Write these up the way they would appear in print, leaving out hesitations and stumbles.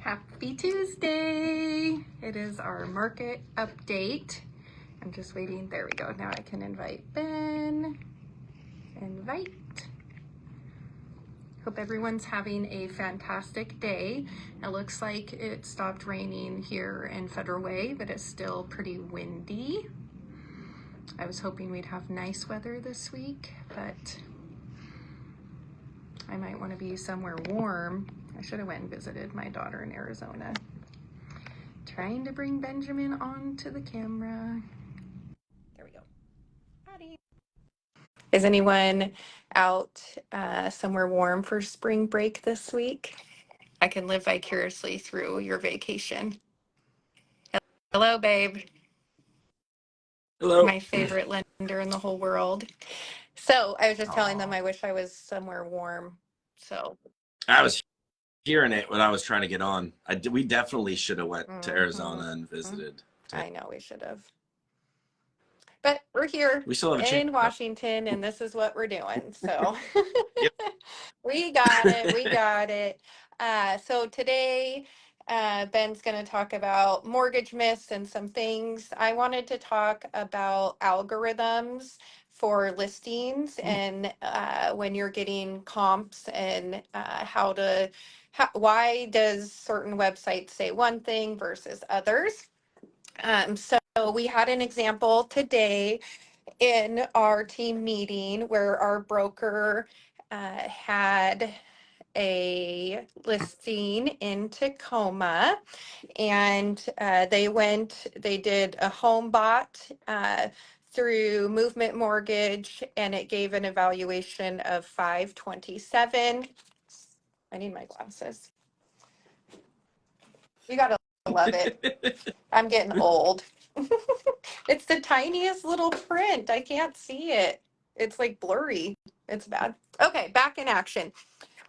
Happy Tuesday. It is our market update. I'm just waiting. There we go. Now I can invite Ben. Invite. Hope everyone's having a fantastic day. It looks like it stopped raining here in Federal Way, but it's still pretty windy. I was hoping we'd have nice weather this week, but I might want to be somewhere warm. I should have went and visited my daughter in Arizona. Trying to bring Benjamin onto the camera. There we go. Howdy. Is anyone out somewhere warm for spring break this week? I can live vicariously through your vacation. Hello, babe. Hello. My favorite lender in the whole world. So I was just telling them I wish I was somewhere warm. So I was hearing it when I was trying to get on. We definitely should have went to Arizona and visited. I know we should have. But we're here We still have a chance. in Washington, and this is what we're doing. So Yep. we got it. We got it. So today, Ben's going to talk about mortgage myths and some things. I wanted to talk about algorithms for listings and when you're getting comps and why does certain websites say one thing versus others. So we had an example today in our team meeting where our broker had a listing in Tacoma, and they did a home bought through Movement Mortgage, and it gave an evaluation of 527. I need my glasses. You gotta love it. I'm getting old. It's the tiniest little print. I can't see it. It's like blurry. It's bad. Okay, back in action.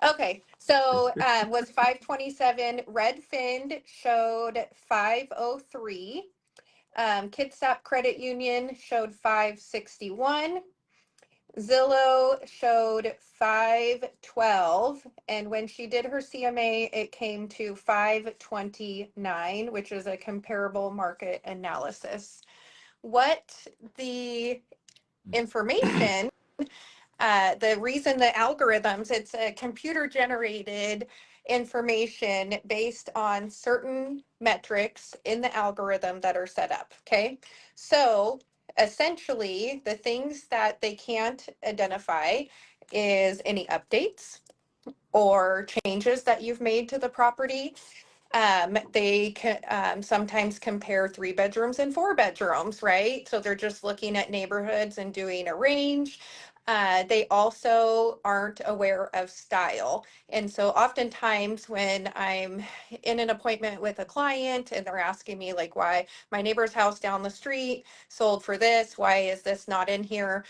Okay, so was 527. Redfin showed 503. Kitsap Credit Union showed 561. Zillow showed 512, and when she did her CMA, it came to 529, which is a comparable market analysis. What the information, the reason the algorithms, it's a computer generated information based on certain metrics in the algorithm that are set up. Okay, so essentially the things that they can't identify is any updates or changes that you've made to the property. They can sometimes compare 3 bedrooms and 4 bedrooms, right? So they're just looking at neighborhoods and doing a range. They also aren't aware of style. And so oftentimes when I'm in an appointment with a client and they're asking me like why my neighbor's house down the street sold for this, why is this not in here?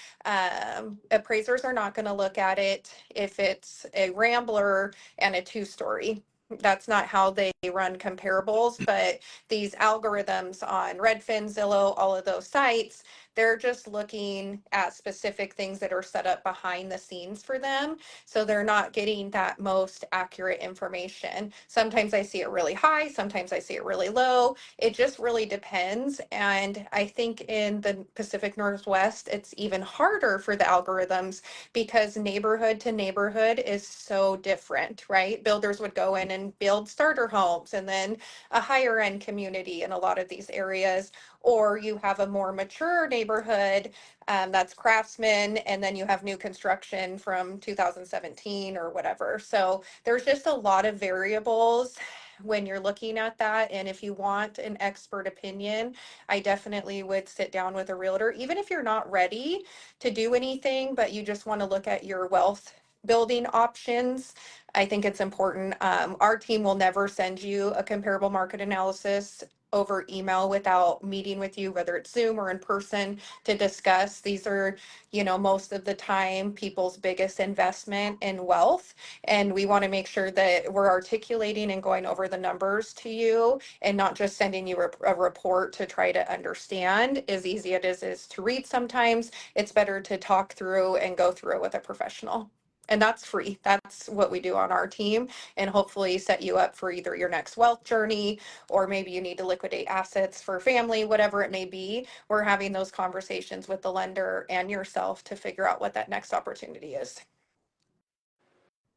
Appraisers are not going to look at it if it's a Rambler and a 2-story. That's not how they run comparables, but these algorithms on Redfin, Zillow, all of those sites, they're just looking at specific things that are set up behind the scenes for them. So they're not getting that most accurate information. Sometimes I see it really high, sometimes I see it really low. It just really depends. And I think in the Pacific Northwest, it's even harder for the algorithms because neighborhood to neighborhood is so different, right? Builders would go in and build starter homes and then a higher end community in a lot of these areas, or you have a more mature neighborhood that's craftsman, and then you have new construction from 2017 or whatever. So there's just a lot of variables when you're looking at that. And if you want an expert opinion, I definitely would sit down with a realtor, even if you're not ready to do anything, but you just want to look at your wealth building options. I think it's important. Our team will never send you a comparable market analysis over email without meeting with you, whether it's Zoom or in person, to discuss. These are, most of the time people's biggest investment in wealth. And we want to make sure that we're articulating and going over the numbers to you and not just sending you a report to try to understand. As easy it is to read sometimes, it's better to talk through and go through it with a professional. And that's free. That's what we do on our team, and hopefully set you up for either your next wealth journey, or maybe you need to liquidate assets for family, whatever it may be. We're having those conversations with the lender and yourself to figure out what that next opportunity is.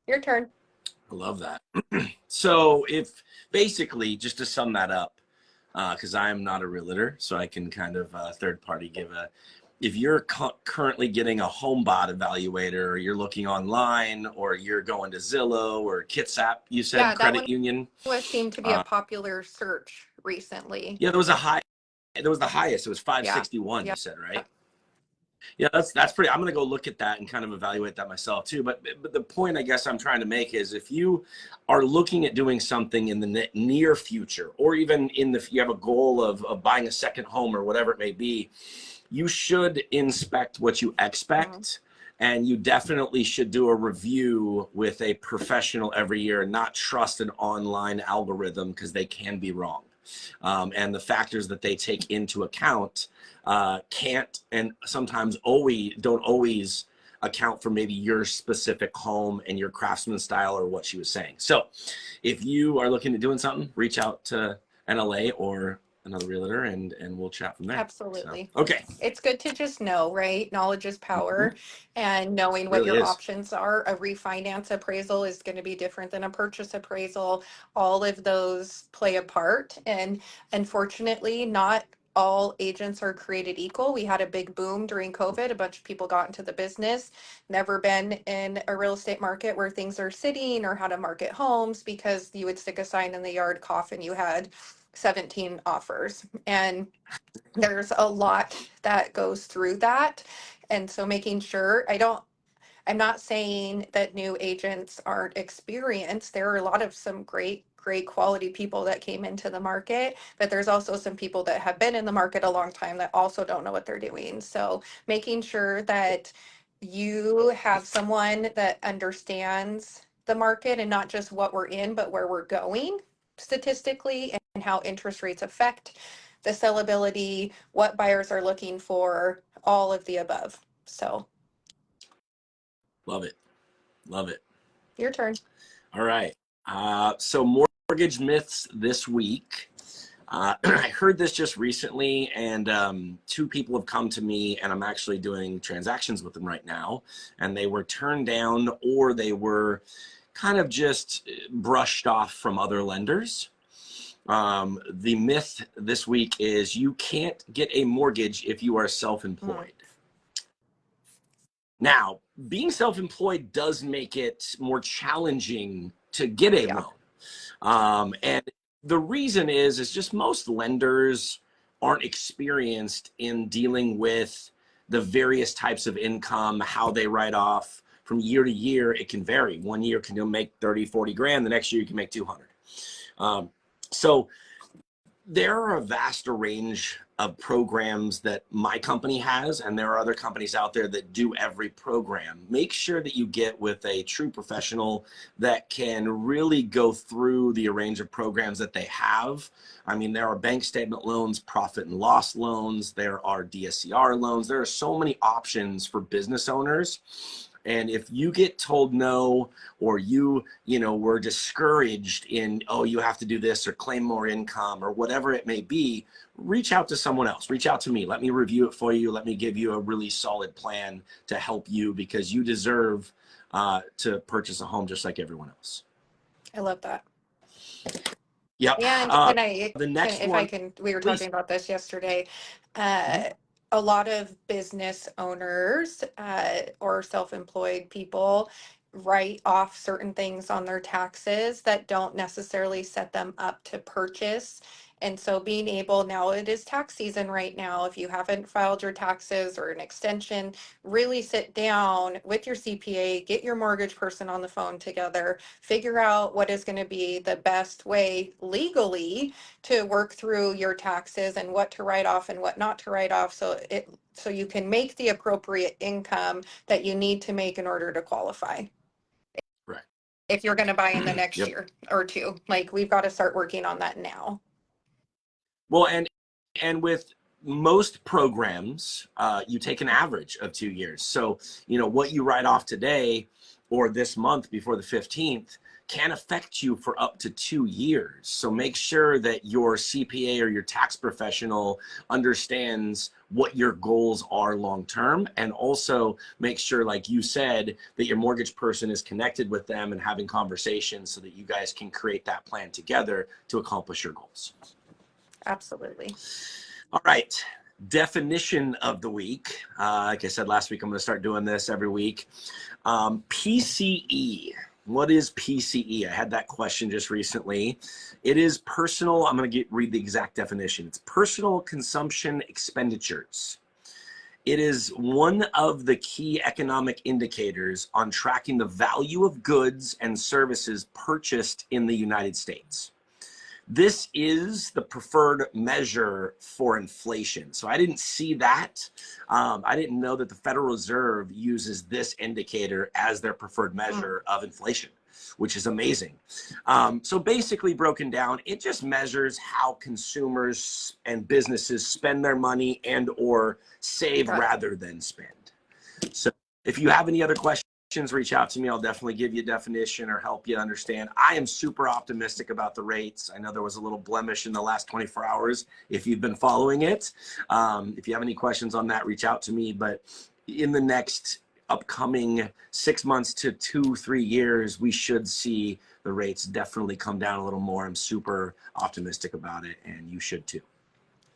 Your turn. I love that. So if basically, just to sum that up, because I am not a realtor, so I can kind of third party give a, if you're currently getting a home bot evaluator, or you're looking online, or you're going to Zillow or Kitsap, you said Yeah, that credit one union. was seemed to be a popular search recently. Yeah, there was a high, there was the highest. It was Yeah. 561, Yeah. you said, right? Yeah, that's pretty. I'm gonna go look at that and kind of evaluate that myself too. But the point I guess I'm trying to make is, if you are looking at doing something in the near future, or even in the, you have a goal of buying a second home or whatever it may be, you should inspect what you expect. And you definitely should do a review with a professional every year, and not trust an online algorithm, because they can be wrong. And the factors that they take into account can't, and sometimes always don't always account for maybe your specific home and your craftsman style, or what she was saying. So if you are looking at doing something, reach out to NLA or another realtor, and we'll chat from there. Absolutely. So, okay. It's good to just know, right? Knowledge is power, and knowing what Really your is. options are. A refinance appraisal is going to be different than a purchase appraisal. All of those play a part. And unfortunately, not all agents are created equal. We had a big boom during COVID. A bunch of people got into the business, never been in a real estate market where things are sitting, or how to market homes, because you would stick a sign in the yard, cough, and you had 17 offers. And there's a lot that goes through that. And so making sure, I'm not saying that new agents aren't experienced. There are a lot of some great quality people that came into the market, but there's also some people that have been in the market a long time that also don't know what they're doing. So making sure that you have someone that understands the market, and not just what we're in, but where we're going statistically, and how interest rates affect the sellability, what buyers are looking for, all of the above. So Love it. Love it. your turn. All right. So mortgage myths this week. I heard this just recently, and two people have come to me, and I'm actually doing transactions with them right now, and they were turned down, or they were kind of just brushed off from other lenders. The myth this week is, you can't get a mortgage if you are self-employed. Now, being self-employed does make it more challenging to get a Yeah. loan. And the reason is just most lenders aren't experienced in dealing with the various types of income, how they write off from year to year. It can vary. One year can make 30, 40 grand. The next year you can make 200. So there are a vast range of programs that my company has, and there are other companies out there that do every program. Make sure that you get with a true professional that can really go through the range of programs that they have. I mean, there are bank statement loans, profit and loss loans, there are DSCR loans. There are so many options for business owners. And if you get told no, or you were discouraged in, oh, you have to do this or claim more income or whatever it may be, reach out to someone else. Reach out to me. Let me review it for you. Let me give you a really solid plan to help you, because you deserve to purchase a home just like everyone else. I love that. Yep. And The next if I one, can, we were please. talking about this yesterday. Mhm. A lot of business owners, or self-employed people, write off certain things on their taxes that don't necessarily set them up to purchase. And so being able, now it is tax season right now. If you haven't filed your taxes or an extension, really sit down with your CPA, get your mortgage person on the phone together, figure out what is going to be the best way legally to work through your taxes, and what to write off and what not to write off, so you can make the appropriate income that you need to make in order to qualify. Right. If you're going to buy in the next Yep. year or two, like, we've got to start working on that now. Well, and with most programs, you take an average of 2 years. So, what you write off today or this month before the 15th can affect you for up to 2 years. So make sure that your CPA or your tax professional understands what your goals are long term, and also make sure, like you said, that your mortgage person is connected with them and having conversations so that you guys can create that plan together to accomplish your goals. Absolutely. All right. Definition of the week. Like I said last week, I'm going to start doing this every week. PCE. What is PCE? I had that question just recently. It is personal. I'm going to read the exact definition. It's personal consumption expenditures. It is one of the key economic indicators on tracking the value of goods and services purchased in the United States. This is the preferred measure for inflation. So I didn't see that. I didn't know that the Federal Reserve uses this indicator as their preferred measure of inflation, which is amazing. So basically broken down, it just measures how consumers and businesses spend their money and or save rather than spend. So if you have any other questions, reach out to me. I'll definitely give you a definition or help you understand. I am super optimistic about the rates. I know there was a little blemish in the last 24 hours if you've been following it. If you have any questions on that, reach out to me. But in the next upcoming 6 months to 2-3 years, we should see the rates definitely come down a little more. I'm super optimistic about it, and you should too.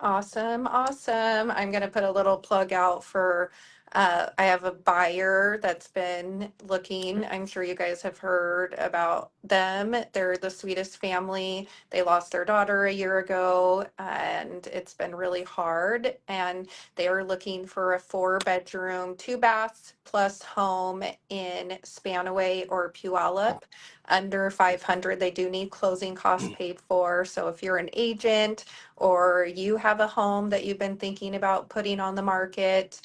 Awesome, awesome. I'm going to put a little plug out for, I have a buyer that's been looking. I'm sure you guys have heard about them. They're the sweetest family. They lost their daughter a year ago, and it's been really hard. And they are looking for a 4-bedroom, 2 baths plus home in Spanaway or Puyallup. Under 500. They do need closing costs paid for. So if you're an agent, or you have a home that you've been thinking about putting on the market,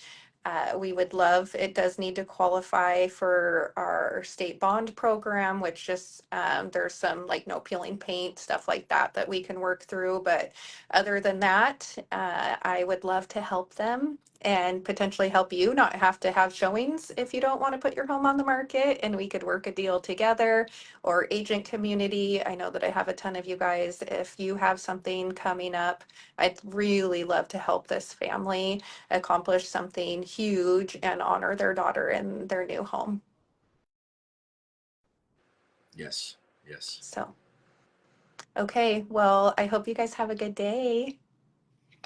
we would love, it does need to qualify for our state bond program, which just, there's some like no peeling paint, stuff like that that we can work through. But other than that, I would love to help them and potentially help you not have to have showings if you don't want to put your home on the market, and we could work a deal together. Or agent community, I know that I have a ton of you guys. If you have something coming up, I'd really love to help this family accomplish something huge and honor their daughter in their new home. Yes, yes. So, okay, well, I hope you guys have a good day.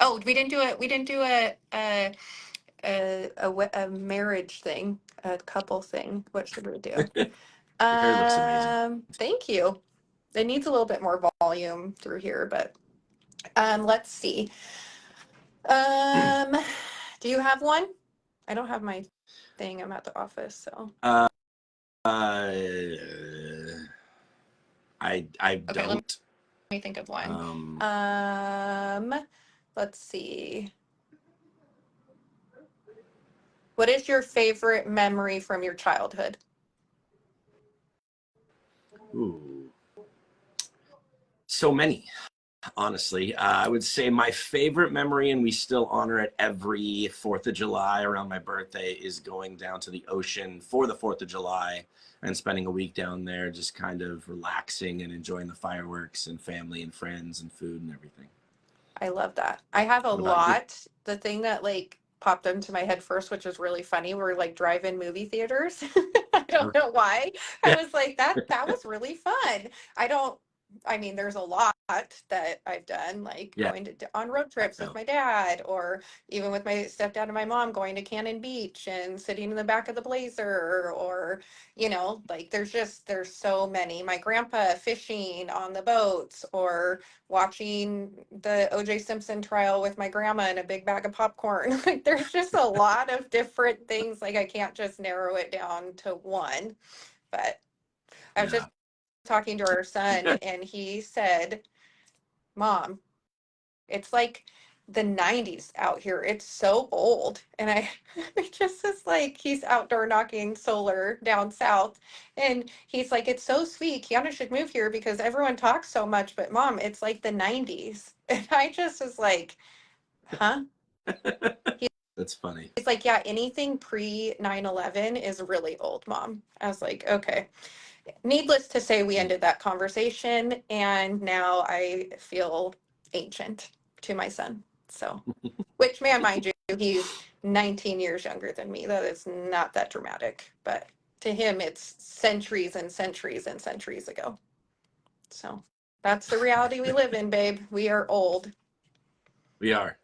Oh, we didn't do it. We didn't do a marriage thing, a couple thing. What should we do? Your hair looks amazing. Thank you. It needs a little bit more volume through here, but let's see. Do you have one? I don't have my thing. I'm at the office, so. I Okay, don't. let me think of one. Let's see. What is your favorite memory from your childhood? Ooh. So many, honestly. I would say my favorite memory, and we still honor it every 4th of July around my birthday, is going down to the ocean for the 4th of July and spending a week down there, just kind of relaxing and enjoying the fireworks and family and friends and food and everything. I love that. I have a What about you? lot. The thing that like popped into my head first, which was really funny, were like drive-in movie theaters. I don't know why. I was like, that was really fun. I don't, I mean, there's a lot that I've done, like Yeah. going to on road trips with my dad, or even with my stepdad and my mom going to Cannon Beach and sitting in the back of the Blazer, or like there's so many. My grandpa fishing on the boats, or watching the OJ Simpson trial with my grandma and a big bag of popcorn. Like there's just a lot of different things. Like I can't just narrow it down to one. But I was just talking to our son, and he said, Mom, it's like the 90s out here. It's so old. And I it just is like, he's outdoor knocking solar down south. And he's like, it's so sweet. Kiana should move here because everyone talks so much. But Mom, it's like the 90s. And I just was like, huh? That's funny. He's like, yeah, anything pre 9/11 is really old, Mom. I was like, okay. Needless to say, we ended that conversation, and now I feel ancient to my son. So, which, man, mind you, he's 19 years younger than me. That is not that dramatic, but to him, it's centuries and centuries and centuries ago. So, that's the reality we live in, babe. We are old. We are.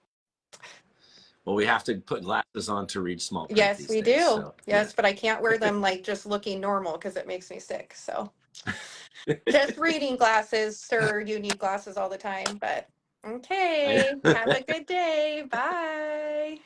Well, we have to put glasses on to read small print Yes, these we days. do. So, Yes, but I can't wear them like just looking normal because it makes me sick. So, just reading glasses, sir. You need glasses all the time, but okay. yeah. Have a good day. Bye.